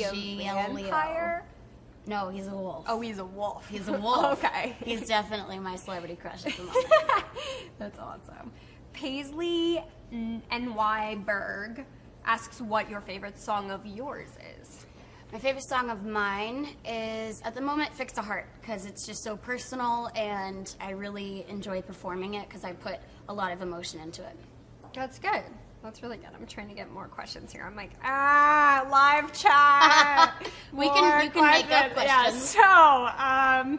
he a yellow vampire? Leo. No, he's a wolf. Oh, he's a wolf. He's a wolf. Okay. He's definitely my celebrity crush at the moment. That's awesome. Paisley NY Berg asks what your favorite song of yours is. My favorite song of mine is, at the moment, Fix a Heart, because it's just so personal, and I really enjoy performing it because I put a lot of emotion into it. That's good. That's really good. I'm trying to get more questions here. I'm like, live chat. You can make up questions. Yeah, so,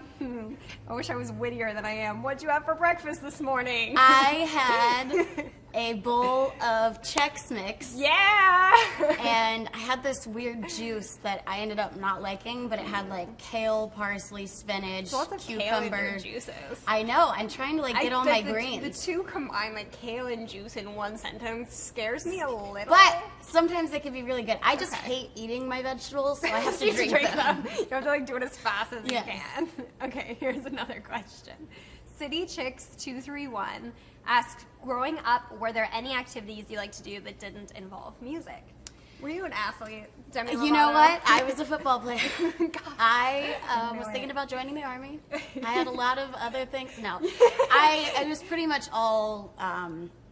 I wish I was wittier than I am. What'd you have for breakfast this morning? I had a bowl of Chex Mix. Yeah! And I had this weird juice that I ended up not liking, but it had like kale, parsley, spinach, Lots of kale in your cucumber. juices. I know. I'm trying to like get all my The greens. two combined, like kale and juice in one sentence, scares me a little. But sometimes they can be really good. I just hate eating my vegetables, so I have to You drink them. You have to like do it as fast as Yes. you can. Okay, here's another question. City Chicks 231 asks, growing up, were there any activities you like to do that didn't involve music? Were you an athlete, Demi Lovato? You know what? I was a football player. I was it. thinking about joining the Army. I had a lot of other things. No. I was pretty much all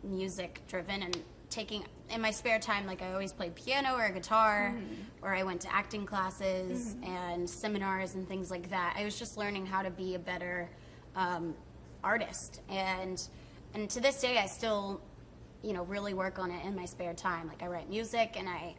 music driven and taking, in my spare time, like I always played piano or guitar, or I went to acting classes and seminars and things like that. I was just learning how to be a better artist. And to this day, I still, really work on it in my spare time. Like I write music and I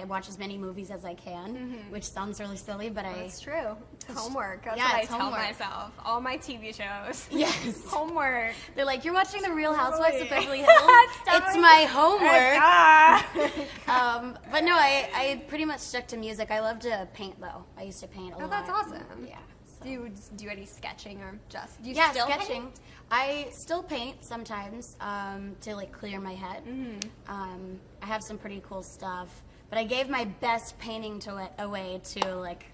watch as many movies as I can, which sounds really silly, but That's true. It's homework. That's yeah, what I it's tell homework. myself. All my TV shows. Yes. Homework. They're like, you're watching The Real Housewives of Totally. Beverly Hills? It's my homework. Ah. But no, I pretty much stuck to music. I love to paint, though. I used to paint a lot. Oh, that's awesome. Yeah. So. Do you do any sketching or just? Do you Yeah, still sketching. paint? I still paint sometimes to like clear my head. I have some pretty cool stuff, but I gave my best painting away to like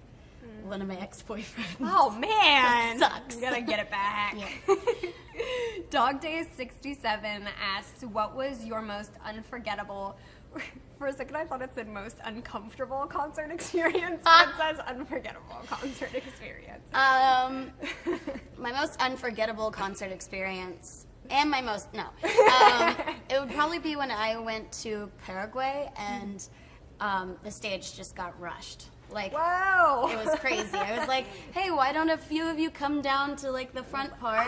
one of my ex-boyfriends. Oh man, Sucks. You gotta get it back. Yeah. Dog Days 67 asks, "What was your most unforgettable?" For a second, I thought it said most uncomfortable concert experience, but it says unforgettable concert experience. My most unforgettable concert experience, and my most, it would probably be when I went to Paraguay and the stage just got rushed. Like, Whoa! it was crazy. I was like, hey, why don't a few of you come down to like the front part?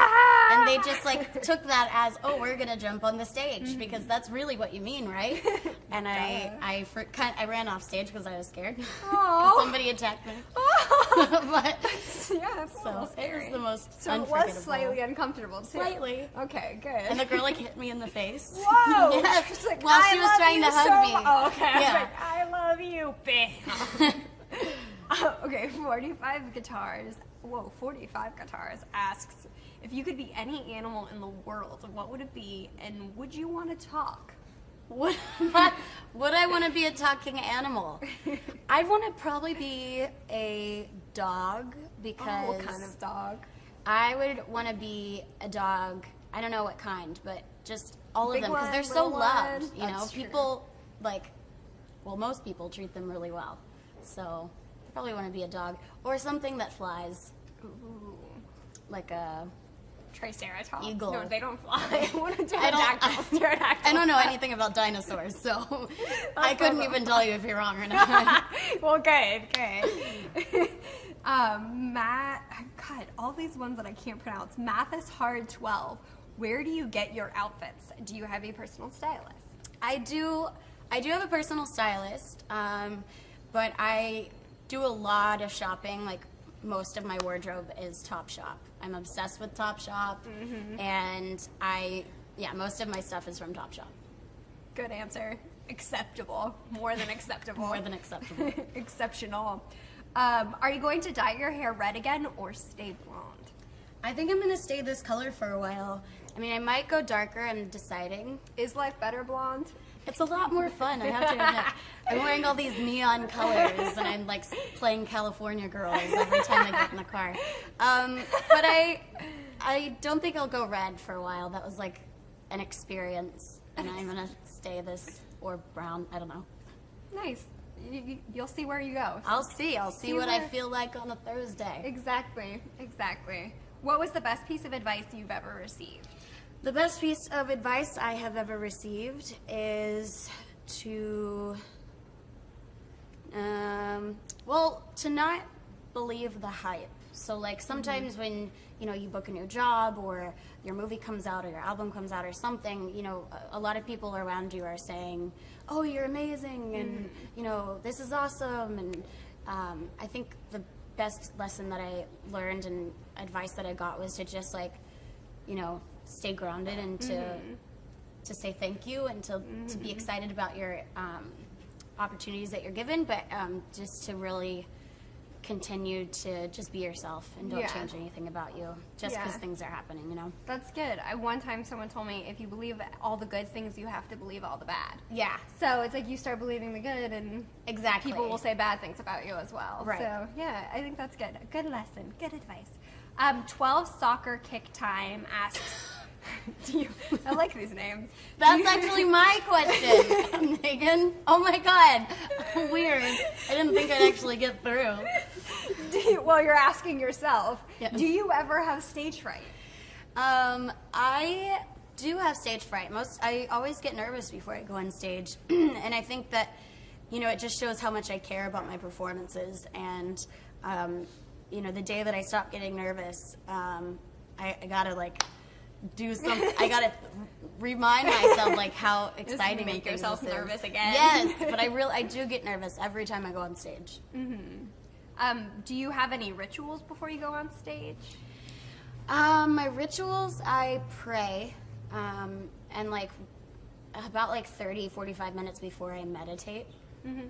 And they just like took that as, oh, we're gonna jump on the stage because that's really what you mean, right? And I ran off stage because I was scared. Aw. Somebody attacked me. But yeah, that's a little So it scary. was the most So it unforgettable. was slightly uncomfortable too. Slightly. Okay, good. And the girl like hit me in the face. Whoa! Yes. She's like, While I she was love trying you to hug so me. Oh, okay. I was Yeah. like, I love you, bam. Okay, 45 guitars asks, if you could be any animal in the world, what would it be, and would you want to talk? Would I want to be a talking animal? I'd want to probably be a dog because What kind of dog? I would want to be a dog. I don't know what kind, but just all Big of them because one, they're so little loved. one. You know, That's true. people most people treat them really well. So I probably want to be a dog or something that flies, Ooh. like a. Triceratops. Eagle. No, they don't fly. I want to I don't- pterodactyl. Pterodactyl. I don't know anything about dinosaurs, so I couldn't even tell you if you're wrong or not. Well, good. Matt, God, all these ones that I can't pronounce. Math is hard 12. Where do you get your outfits? Do you have a personal stylist? I do have a personal stylist, but I do a lot of shopping. Like most of my wardrobe is Topshop. I'm obsessed with Topshop, and most of my stuff is from Topshop. Good answer. Acceptable. More than acceptable. More than acceptable. Exceptional. Are you going to dye your hair red again or stay blonde? I think I'm gonna stay this color for a while. I mean, I might go darker. I'm deciding. Is life better blonde? It's a lot more fun, I have to admit. I'm wearing all these neon colors, and I'm like playing California Girls every time I get in the car. But I don't think I'll go red for a while. That was like an experience, and I'm gonna stay this or brown. I don't know. Nice. you'll see where you go. I'll see what I feel like on a Thursday. Exactly. What was the best piece of advice you've ever received? The best piece of advice I have ever received is to not believe the hype. So like sometimes when, you book a new job or your movie comes out or your album comes out or something, a lot of people around you are saying, oh, you're amazing and, this is awesome. And I think the best lesson that I learned and advice that I got was to just like, stay grounded and to say thank you and to be excited about your opportunities that you're given, but just to really continue to just be yourself and don't change anything about you just because things are happening, That's good. One time someone told me if you believe all the good things, you have to believe all the bad. Yeah. So it's like you start believing the good and people will say bad things about you as well. Right. So yeah, I think that's good. Good lesson. Good advice. 12 Soccer Kick Time asks, I like these names. That's actually my question, Megan. Oh my God. Weird. I didn't think I'd actually get through. Well, you're asking yourself, Yes. Do you ever have stage fright? I do have stage fright. I always get nervous before I go on stage. And I think that, it just shows how much I care about my performances. And, the day that I stop getting nervous, I gotta like do something. I gotta remind myself like how exciting. Just make yourself nervous again. Yes, but I do get nervous every time I go on stage. Do you have any rituals before you go on stage? My rituals, I pray, and like about like 45 minutes before I meditate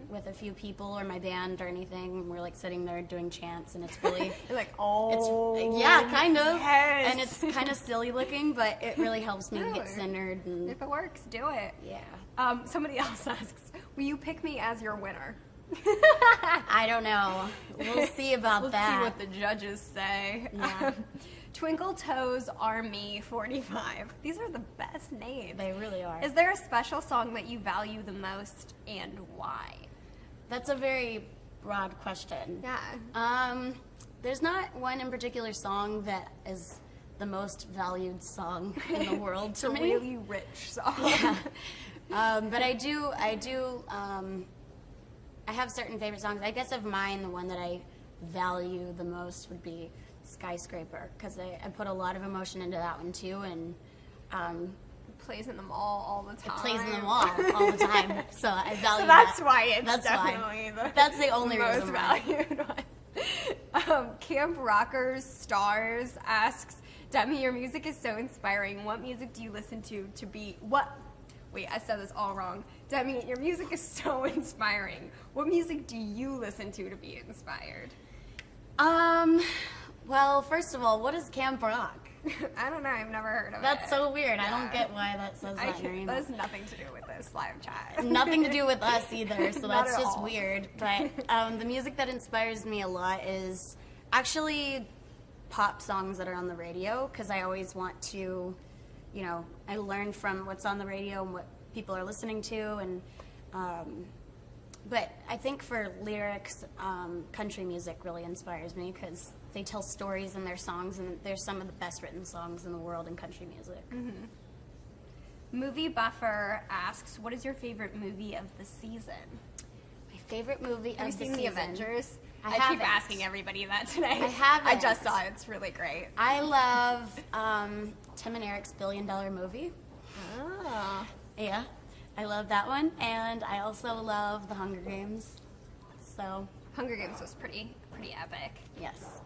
with a few people or my band or anything. We're like sitting there doing chants, and it's really You're like, oh, yeah, kind of, yes. and it's kind of silly looking, but it really helps me get centered. And if it works, do it. yeah. Somebody else asks, will you pick me as your winner? I don't know. We'll see about that. See what the judges say. Yeah. Twinkle Toes Army 45. These are the best names. They really are. Is there a special song that you value the most and why? That's a very broad question. Yeah. There's not one in particular song that is the most valued song in the world to It's a me. really rich song. Yeah. But I do. I have certain favorite songs. I guess of mine, the one that I value the most would be Skyscraper, because I put a lot of emotion into that one too, and It plays in the mall all the time. it plays in the mall all the time. So I value So that's that. why it's That's definitely why. That's the only most reason why. valued one. Camp Rockers Stars asks, Demi, your music is so inspiring. What music do you listen to be what? Wait, I said this all wrong. Demi, your music is so inspiring. What music do you listen to be inspired? Well, first of all, what is Camp Rock? I don't know. I've never heard of it. That's so weird. I don't get why that says that in your email. That has nothing to do with this live chat. Nothing to do with us either, so Not that's at just all. weird. But the music that inspires me a lot is actually pop songs that are on the radio, because I always want to, I learn from what's on the radio and what people are listening to, and but I think for lyrics, country music really inspires me because they tell stories in their songs, and they're some of the best written songs in the world in country music. Movie Buffer asks, what is your favorite movie of the season? My favorite movie Have of you the seen season. The Avengers? I keep haven't. asking everybody that today. I haven't. I just saw it. It's really great. I love Tim and Eric's $1 Billion Movie. Oh. Yeah, I love that one, and I also love The Hunger Games. So, Hunger Games was pretty epic. yes.